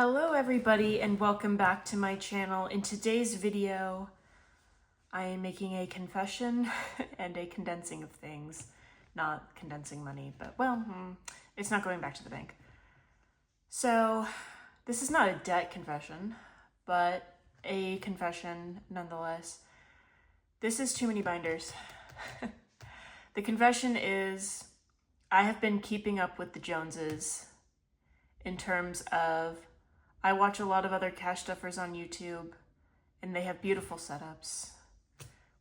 Hello everybody and welcome back to my channel. In today's video, I am making a confession and a condensing of things. Not condensing money, but it's not going back to the bank. So this is not a debt confession, but a confession nonetheless. This is too many binders. The confession is I have been keeping up with the Joneses in terms of I watch a lot of other cash stuffers on YouTube, and they have beautiful setups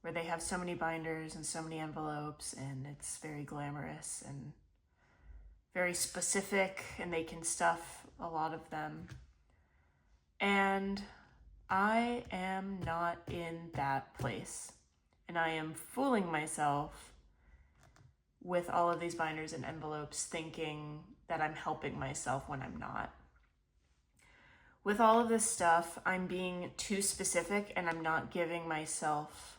where they have so many binders and so many envelopes, and it's very glamorous and very specific, and they can stuff a lot of them. And I am not in that place, and I am fooling myself with all of these binders and envelopes thinking that I'm helping myself when I'm not. With all of this stuff, I'm being too specific and I'm not giving myself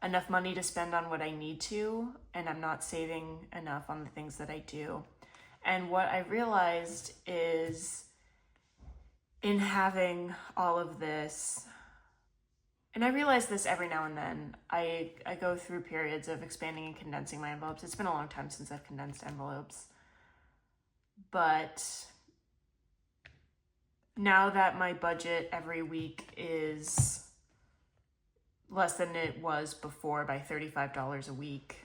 enough money to spend on what I need to, and I'm not saving enough on the things that I do. And what I realized is in having all of this, and I realize this every now and then, I go through periods of expanding and condensing my envelopes. It's been a long time since I've condensed envelopes. But now that my budget every week is less than it was before by $35 a week,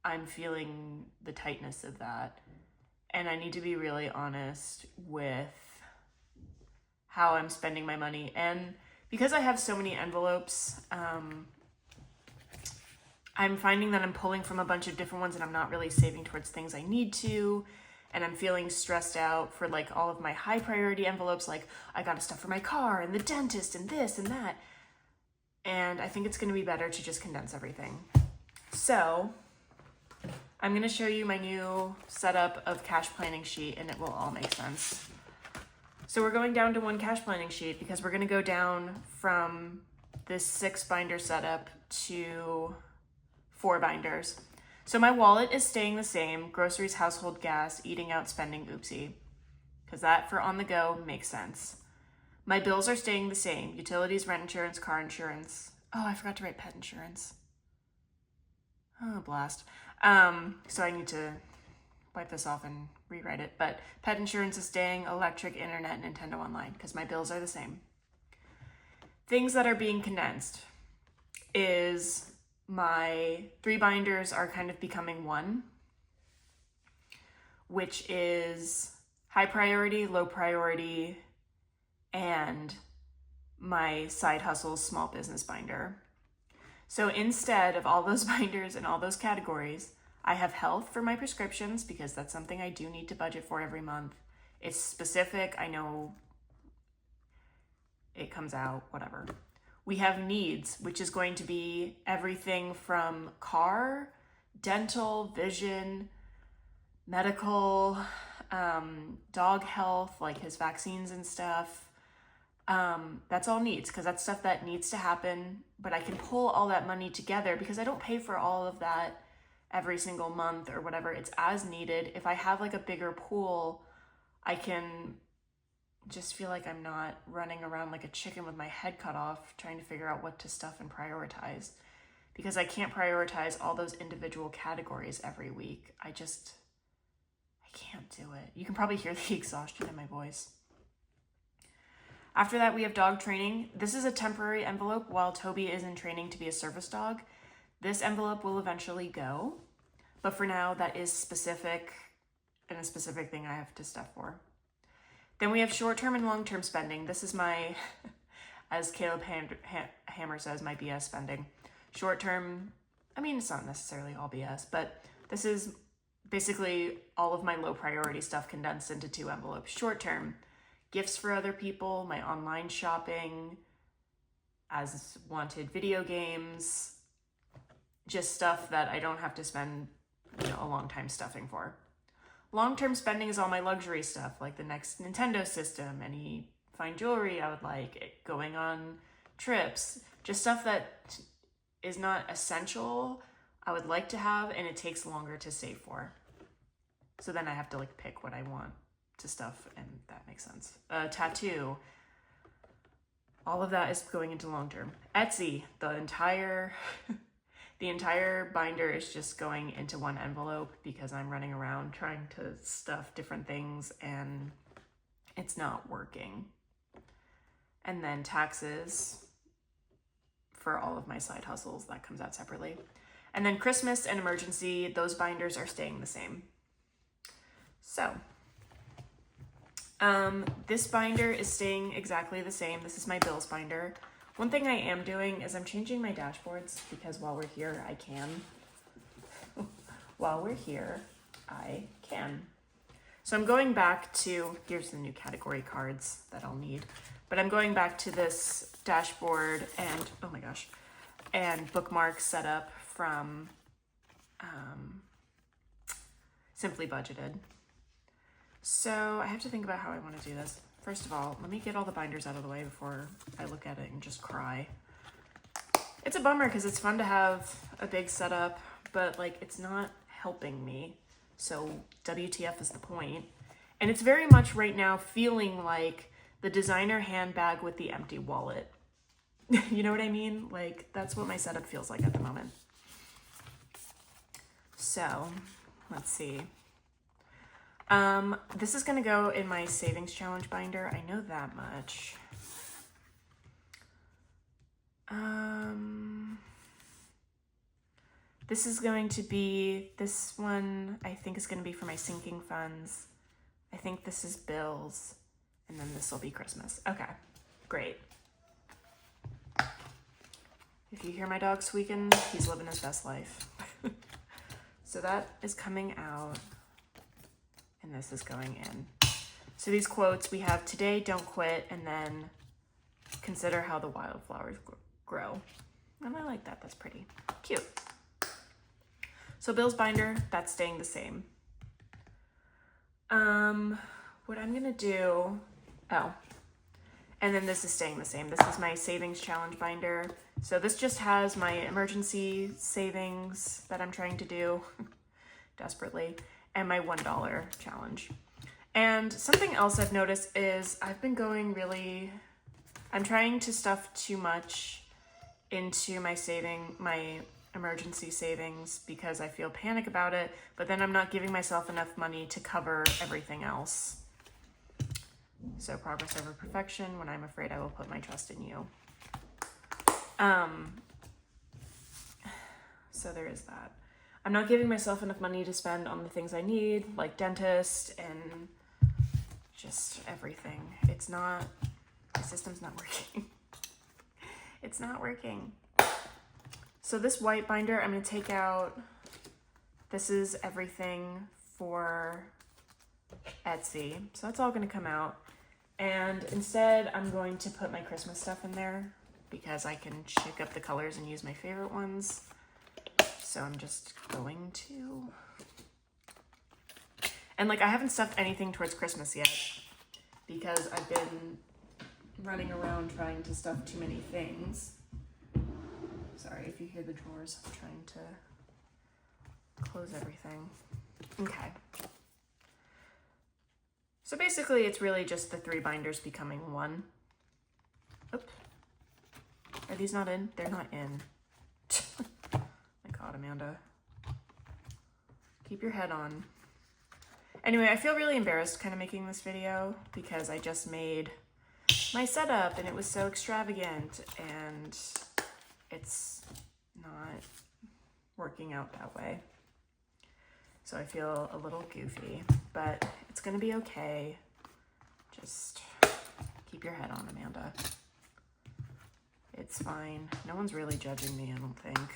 I'm feeling the tightness of that. And I need to be really honest with how I'm spending my money. And because I have so many envelopes, I'm finding that I'm pulling from a bunch of different ones and I'm not really saving towards things I need to. And I'm feeling stressed out for like all of my high priority envelopes, like I got stuff for my car and the dentist and this and that. And I think it's gonna be better to just condense everything. So I'm gonna show you my new setup of cash planning sheet and it will all make sense. So we're going down to one cash planning sheet because we're gonna go down from this 6 binder setup to 4 binders. So my wallet is staying the same: groceries, household, gas, eating out, spending, oopsie. Because that for on the go makes sense. My bills are staying the same: utilities, rent insurance, car insurance. Oh, I forgot to write pet insurance. Oh, blast. So I need to wipe this off and rewrite it. But pet insurance is staying, electric, internet, Nintendo Online, because my bills are the same. Things that are being condensed is my 3 binders are kind of becoming 1, which is high priority, low priority, and my side hustles small business binder. So instead of all those binders and all those categories, I have health for my prescriptions because that's something I do need to budget for every month. It's specific, I know it comes out, whatever. We have needs, which is going to be everything from car, dental, vision, medical, dog health, like his vaccines and stuff. That's all needs because that's stuff that needs to happen, but I can pull all that money together because I don't pay for all of that every single month or whatever. It's as needed. If I have like a bigger pool, I can just feel like I'm not running around like a chicken with my head cut off trying to figure out what to stuff and prioritize, because I can't prioritize all those individual categories every week. I can't do it. You can probably hear the exhaustion in my voice. After that, we have dog training. This is a temporary envelope while Toby is in training to be a service dog. This envelope will eventually go, but for now that is specific and a specific thing I have to stuff for. Then we have short-term and long-term spending. This is my, as Caleb Hammer says, my BS spending. Short-term, I mean, it's not necessarily all BS, but this is basically all of my low priority stuff condensed into 2 envelopes. Short-term, gifts for other people, my online shopping, as wanted video games, just stuff that I don't have to spend a long time stuffing for. Long-term spending is all my luxury stuff, like the next Nintendo system, any fine jewelry I would like, going on trips, just stuff that is not essential, I would like to have, and it takes longer to save for. So then I have to like pick what I want to stuff, and that makes sense. Tattoo. All of that is going into long term. Etsy, the entire binder is just going into one envelope because I'm running around trying to stuff different things and it's not working. And then taxes for all of my side hustles, that comes out separately. And then Christmas and emergency, those binders are staying the same. So, this binder is staying exactly the same. This is my bills binder. One thing I am doing is I'm changing my dashboards because while we're here, I can. While we're here, I can. So I'm going back to, here's the new category cards that I'll need, but I'm going back to this dashboard and, oh my gosh, and bookmark setup from Simply Budgeted. So I have to think about how I want to do this. First of all, let me get all the binders out of the way before I look at it and just cry. It's a bummer because it's fun to have a big setup, but like it's not helping me. So WTF is the point. And it's very much right now feeling like the designer handbag with the empty wallet. You know what I mean? Like that's what my setup feels like at the moment. So let's see. This is going to go in my savings challenge binder. I know that much. This is going to be, this one I think is going to be for my sinking funds. I think this is bills, and then this will be Christmas. Okay, great. If you hear my dog squeaking, he's living his best life. So that is coming out, and this is going in. So these quotes, we have today, don't quit, and then consider how the wildflowers grow. And I like that, that's pretty cute. So bills binder, that's staying the same. What I'm gonna do, oh, and then this is staying the same. This is my savings challenge binder. So this just has my emergency savings that I'm trying to do desperately, and my $1 challenge. And something else I've noticed is I've been going really, I'm trying to stuff too much into my emergency savings because I feel panic about it, but then I'm not giving myself enough money to cover everything else. So progress over perfection. When I'm afraid, I will put my trust in you. So there is that. I'm not giving myself enough money to spend on the things I need, like dentist and just everything. It's not, the system's not working. It's not working. So this white binder, I'm going to take out, this is everything for Etsy. So that's all going to come out. And instead, I'm going to put my Christmas stuff in there because I can shake up the colors and use my favorite ones. So I'm just going to, and like I haven't stuffed anything towards Christmas yet because I've been running around trying to stuff too many things. Sorry if you hear the drawers, I'm trying to close everything. Okay. So basically it's really just the 3 binders becoming one. Oops. Are these not in? They're not in. My God, Amanda. Keep your head on. Anyway, I feel really embarrassed kind of making this video because I just made my setup and it was so extravagant and it's not working out that way. So I feel a little goofy, but it's gonna be okay. Just keep your head on, Amanda. It's fine. No one's really judging me, I don't think.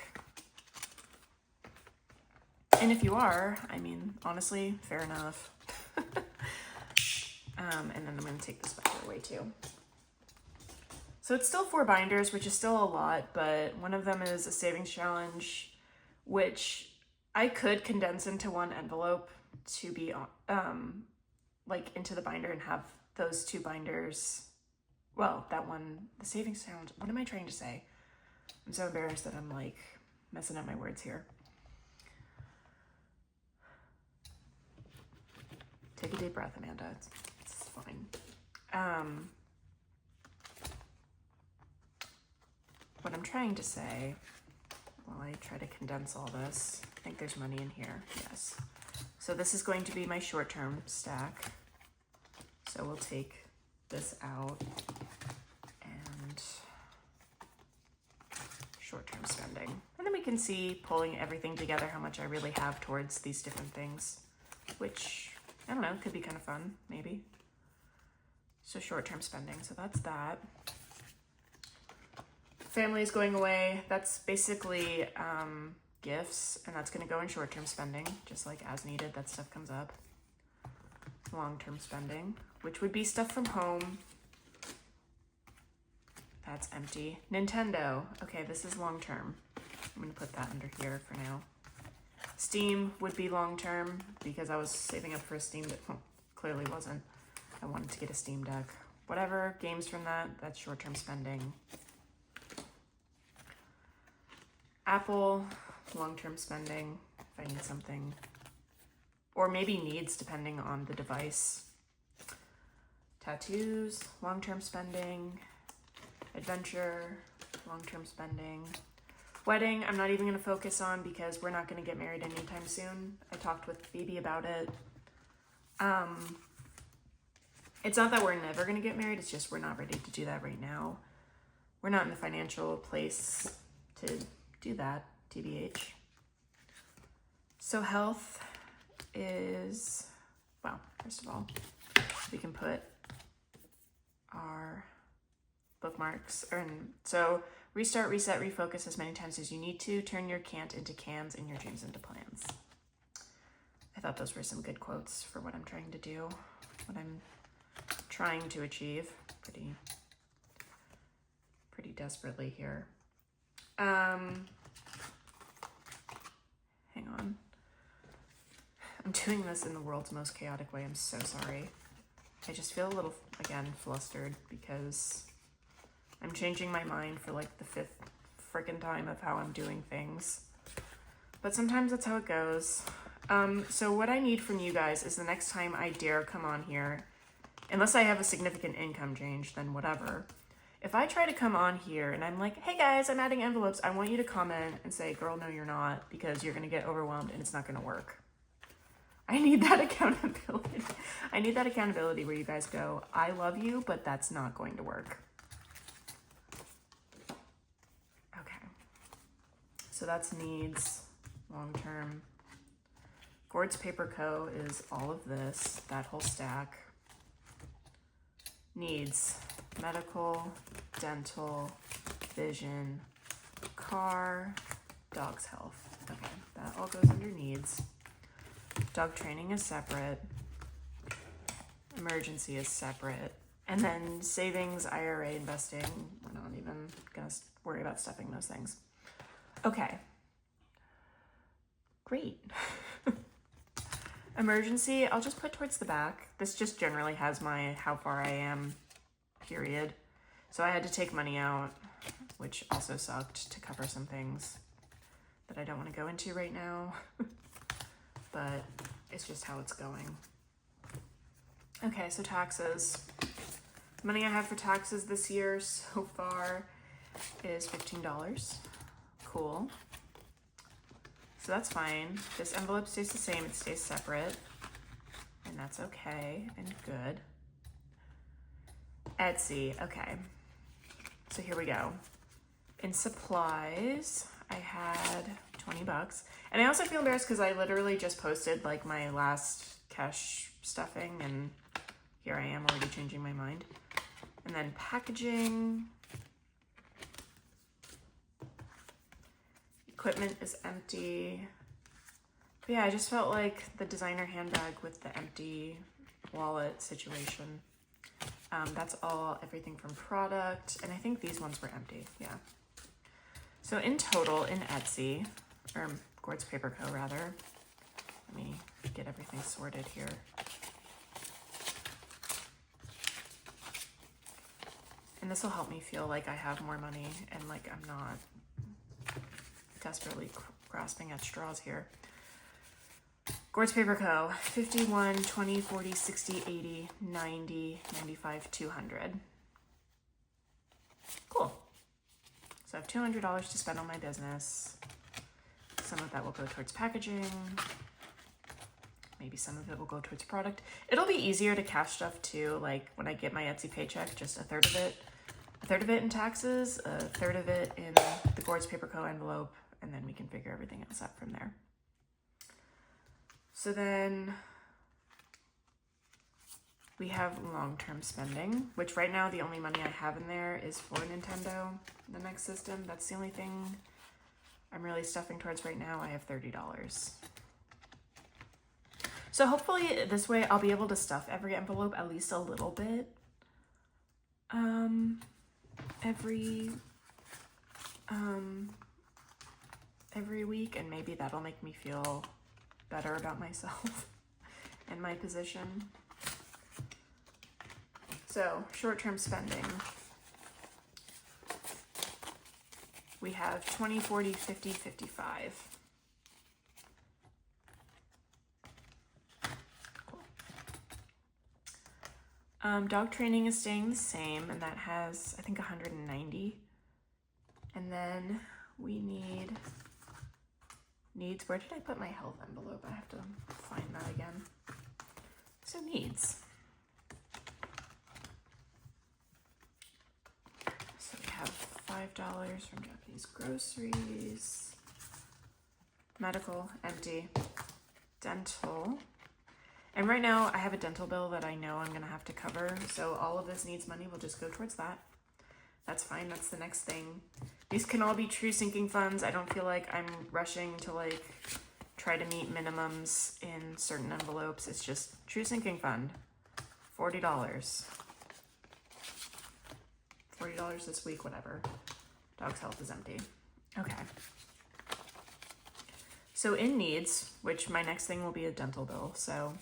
And if you are, I mean, honestly, fair enough. And then I'm gonna take this binder away too. So it's still 4 binders, which is still a lot, but one of them is a savings challenge, which I could condense into one envelope to be like into the binder and have those 2 binders. Well, that one, the savings challenge, what am I trying to say? I'm so embarrassed that I'm like messing up my words here. Take a deep breath, Amanda. It's fine. What I'm trying to say, while I try to condense all this, I think there's money in here. Yes. So this is going to be my short-term stack. So we'll take this out and short-term spending. And then we can see, pulling everything together, how much I really have towards these different things, which, I don't know, could be kind of fun, maybe. So short-term spending, so that's that. Family is going away. That's basically gifts, and that's going to go in short-term spending, just like as needed. That stuff comes up. Long-term spending, which would be stuff from home. That's empty. Nintendo. Okay, this is long-term. I'm going to put that under here for now. Steam would be long-term because I was saving up for a Steam Deck. Well, clearly wasn't. I wanted to get a Steam Deck. Whatever, games from that, that's short-term spending. Apple, long-term spending, if I need something. Or maybe needs, depending on the device. Tattoos, long-term spending. Adventure, long-term spending. Wedding, I'm not even going to focus on because we're not going to get married anytime soon. I talked with Phoebe about it. It's not that we're never going to get married, it's just we're not ready to do that right now. We're not in the financial place to do that, TBH. So health is, well, first of all, we can put our bookmarks. So restart, reset, refocus as many times as you need to. Turn your can't into cans and your dreams into plans. I thought those were some good quotes for what I'm trying to do, what I'm trying to achieve pretty desperately here. Hang on. I'm doing this in the world's most chaotic way. I'm so sorry. I just feel a little, again, flustered because I'm changing my mind for like the 5th frickin' time of how I'm doing things. But sometimes that's how it goes. So what I need from you guys is the next time I dare come on here, unless I have a significant income change, then whatever. If I try to come on here and I'm like, hey guys, I'm adding envelopes, I want you to comment and say, girl, no, you're not, because you're going to get overwhelmed and it's not going to work. I need that accountability. I need that accountability where you guys go, I love you, but that's not going to work. Okay. So that's needs, long-term. Gord's Paper Co. is all of this, that whole stack. Needs, medical, dental, vision, car, dog's health. Okay, that all goes under needs. Dog training is separate. Emergency is separate. And then savings, IRA, investing, we're not even gonna worry about stuffing those things. Okay. Great. Emergency, I'll just put towards the back. This just generally has my how far I am, period. So I had to take money out, which also sucked, to cover some things that I don't want to go into right now. But it's just how it's going. Okay, so taxes. The money I have for taxes this year so far is $15. Cool. So that's fine. This envelope stays the same, it stays separate. And that's okay and good. Etsy, okay. So here we go. In supplies, I had $20. And I also feel embarrassed because I literally just posted like my last cash stuffing and here I am already changing my mind. And then packaging. Equipment is empty. But yeah, I just felt like the designer handbag with the empty wallet situation. That's all, everything from product. And I think these ones were empty, yeah. So in total, in Etsy, or Gord's Paper Co. rather, let me get everything sorted here. And this will help me feel like I have more money and like I'm not desperately grasping at straws here. Gord's Paper Co. 51, 20, 40, 60, 80, 90, 95, 200. Cool. So I have $200 to spend on my business. Some of that will go towards packaging. Maybe some of it will go towards product. It'll be easier to cash stuff too, like when I get my Etsy paycheck, just a third of it in taxes, a third of it in the Gord's Paper Co. envelope, and then we can figure everything else out from there. So then we have long-term spending, which right now the only money I have in there is for Nintendo, the next system. That's the only thing I'm really stuffing towards right now. I have $30. So hopefully this way I'll be able to stuff every envelope at least a little bit every week, and maybe that'll make me feel better about myself and my position. So short-term spending. We have 20, 40, 50, 55. Dog training is staying the same, and that has, I think, 190. And then we needs, where did I put my health envelope? I have to find that again. So needs. So we have $5 from Japanese groceries, medical, empty, dental. And right now I have a dental bill that I know I'm gonna have to cover, so all of this needs money will just go towards that. That's fine, that's the next thing. These can all be true sinking funds. I don't feel like I'm rushing to like try to meet minimums in certain envelopes. It's just true sinking fund, $40. $40 this week, whatever. Dog's health is empty. Okay. So in needs, which my next thing will be a dental bill, so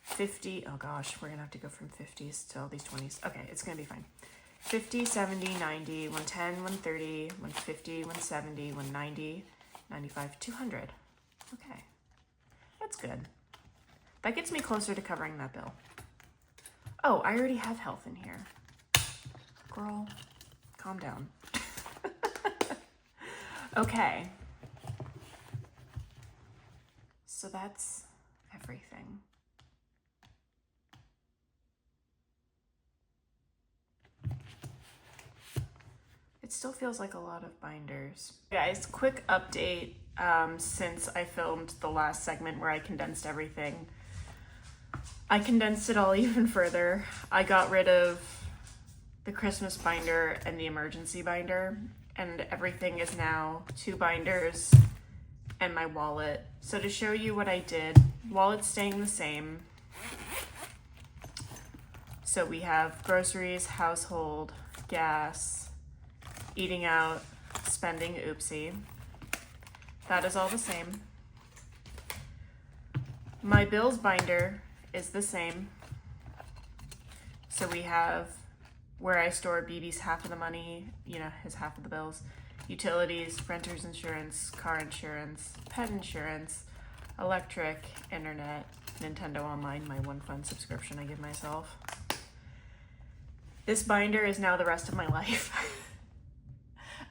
50, oh gosh, we're gonna have to go from 50s to all these 20s. Okay, it's gonna be fine. 50, 70, 90, 110, 130, 150, 170, 190, 95, 200. Okay, that's good. That gets me closer to covering that bill. Oh, I already have health in here. Girl, calm down. Okay. So that's everything. It still feels like a lot of binders. Guys, quick update since I filmed the last segment where I condensed everything. I condensed it all even further. I got rid of the Christmas binder and the emergency binder, and everything is now 2 binders and my wallet. So to show you what I did, wallet's staying the same. So we have groceries, household, gas, eating out, spending, oopsie. That is all the same. My bills binder is the same. So we have where I store BB's half of the money, you know, his half of the bills, utilities, renter's insurance, car insurance, pet insurance, electric, internet, Nintendo Online, my one fun subscription I give myself. This binder is now the rest of my life.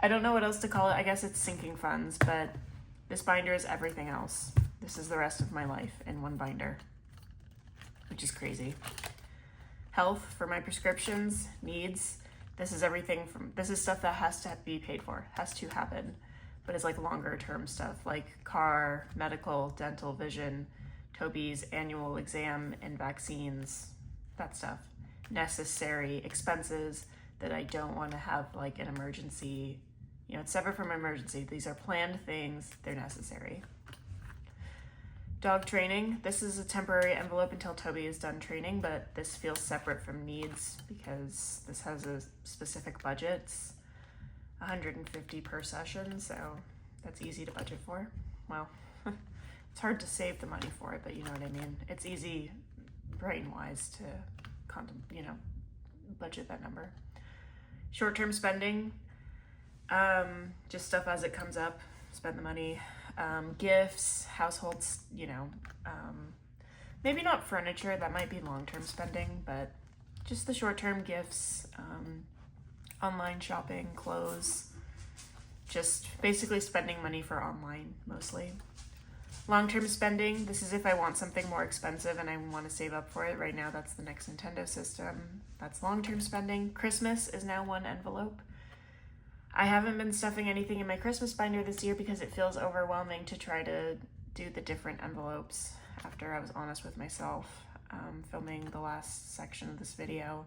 I don't know what else to call it. I guess it's sinking funds, but this binder is everything else. This is the rest of my life in one binder, which is crazy. Health for my prescriptions, needs. This is everything from, this is stuff that has to be paid for, has to happen, but it's like longer term stuff like car, medical, dental, vision, Toby's annual exam and vaccines, that stuff. Necessary expenses that I don't want to have like an emergency, you know, it's separate from emergency. These are planned things, they're necessary. Dog training, this is a temporary envelope until Toby is done training, but this feels separate from needs because this has a specific budget. It's $150 per session, so that's easy to budget for. Well, it's hard to save the money for it, but you know what I mean. It's easy brain-wise to budget that number. Short-term spending, just stuff as it comes up, spend the money. gifts, households, maybe not furniture, that might be long-term spending, but just the short-term gifts, online shopping, clothes, just basically spending money for online mostly. Long-term spending, this is if I want something more expensive and I want to save up for it. Right now, that's the next Nintendo system. That's long-term spending. Christmas is now one envelope. I haven't been stuffing anything in my Christmas binder this year because it feels overwhelming to try to do the different envelopes after I was honest with myself, filming the last section of this video.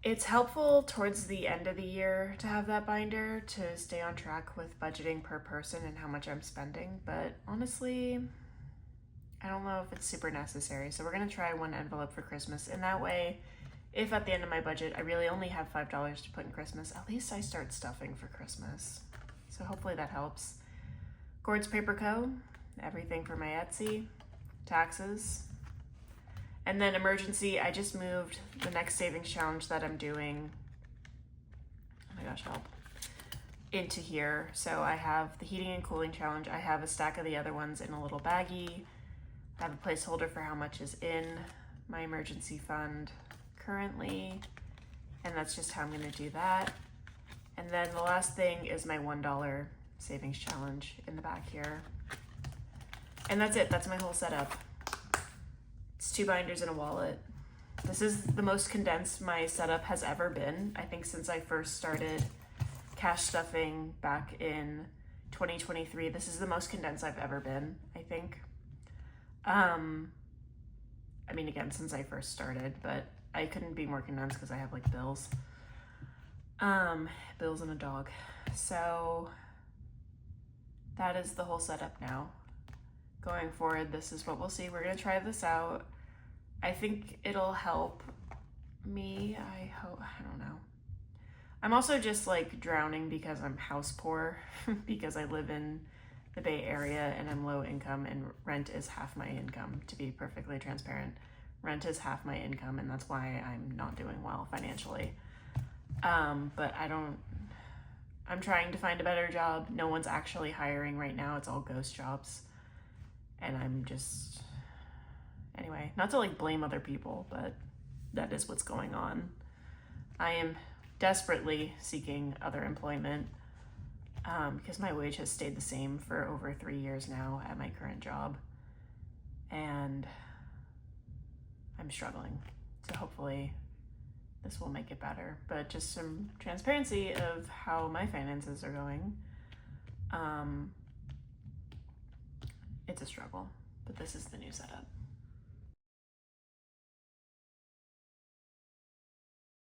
It's helpful towards the end of the year to have that binder to stay on track with budgeting per person and how much I'm spending, but honestly, I don't know if it's super necessary. So we're gonna try one envelope for Christmas. And that way, if at the end of my budget, I really only have $5 to put in Christmas, at least I start stuffing for Christmas. So hopefully that helps. Gord's Paper Co., everything for my Etsy, taxes. And then emergency, I just moved the next savings challenge that I'm doing, oh my gosh, help, into here. So I have the heating and cooling challenge. I have a stack of the other ones in a little baggie. I have a placeholder for how much is in my emergency fund currently. And that's just how I'm gonna do that. And then the last thing is my $1 savings challenge in the back here. And that's it, that's my whole setup. It's 2 binders and a wallet. This is the most condensed my setup has ever been, I think, since I first started cash stuffing back in 2023. This is the most condensed I've ever been, I think. I mean, again, since I first started, but I couldn't be more condensed because I have like bills. Bills and a dog. So that is the whole setup now. Going forward, this is what we'll see. We're gonna try this out. I think it'll help me. I hope, I don't know. I'm also just like drowning because I'm house poor because I live in the Bay Area and I'm low income and rent is half my income, to be perfectly transparent. Rent is half my income and that's why I'm not doing well financially. But I'm trying to find a better job. No one's actually hiring right now. It's all ghost jobs. And I'm just, anyway, not to like blame other people, but that is what's going on. I am desperately seeking other employment because my wage has stayed the same for over 3 years now at my current job. And I'm struggling. So hopefully this will make it better. But just some transparency of how my finances are going. It's a struggle, but this is the new setup.